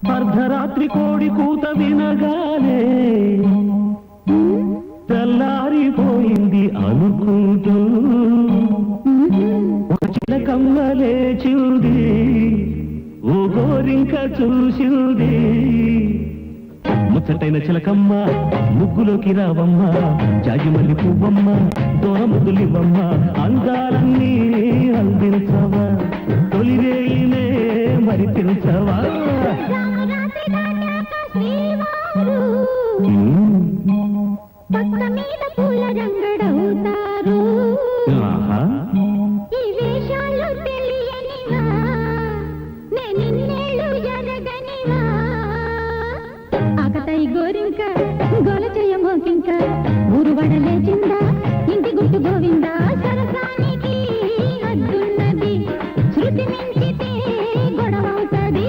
అర్ధరాత్రి కోడి కూత వినగానే తెల్లారిపోయింది అనుకుంటూ ఒక చిలకమ్మ లేచింది, ఓ గోరింక చూసింది. ముచ్చటైన చిలకమ్మ ముగ్గులోకి రావమ్మ, జాజిమల్లి పువ్వమ్మ దూరముదులివమ్మ, అందాలన్నీ అందించవా, తొలివేయినే మరిపించవా. పక్క మీద పూల రంగడవుతారు, ఈ వేషాలు తెలియనివా, నేనిన్నేళ్ళు ఎరగనివా. ఆకతాయి గోరింక గోల చేయమోకింక, ఊరు వడలేచిందా ఇంటి గుట్టు గోవిందా. సరసానికి హద్దున్నది, శృతి మించితే గొడవవుతుంది.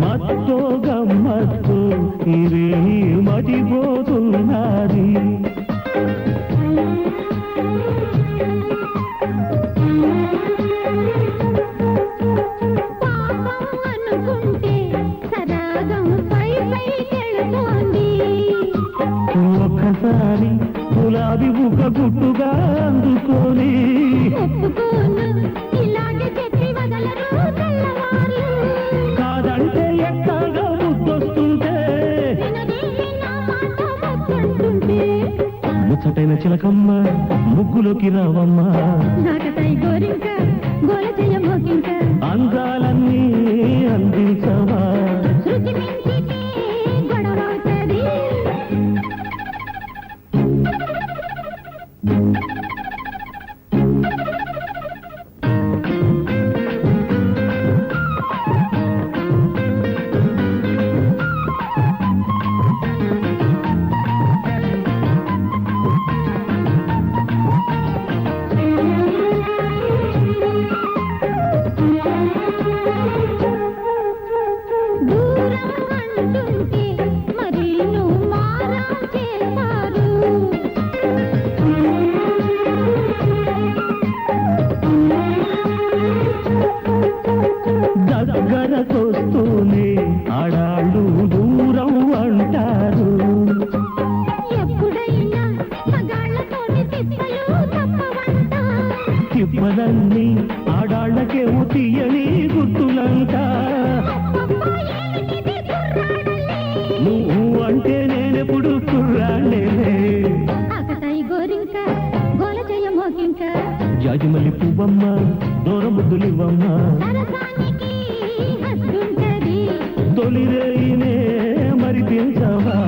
మత్తో గమ్మత్తు ఇవే మడిపోతున్నది, అనుకుంటే సరాగం పై పైకెళ్తోంది. ఒక్కసారి గులాబీ బుక్క గుట్టుగా అందుకొని, ఒప్పుకోను ఇలాగే చెప్పి వదలరు తెల్లవారు. కాదంటే ఎక్కగా ముద్దొస్తుంటే, వినదేవి నా మాట ముద్దంటుంటే. ముచ్చటైన చిలకమ్మ ముగ్గులోకి రావమ్మ, నాకతాయి గోరింక గోల చేయమోకింక, అందాలన్నీ అందించవా. శృతి మించితే గొడవవుతుంది. దూరం అంటుంటే మరి నువ్వు మారం చేస్తారు. దగ్గరకొస్తూనే ఆడాళ్ళు దూరం అంటారు, ఎప్పుడైనా మగాళ్ళతోటి తిప్పలు తప్పవంట. తిప్పలన్నీ ఆడాళ్ళకేమో తీయని గుర్తులంట. అబ్బబ్బా, ఏమిటిది కుర్రాడలే. నువ్వు అంటే నేనెప్పుడు కుర్రాళ్ళే. ఆకతాయి గోరింక గోల చేయమోకింక, జాజిమల్లి పువ్వమ్మ దూరముద్దులివ్వమ్మ, సరసానికి హద్దుంటది. తొలిరేయినే మరిపించవా.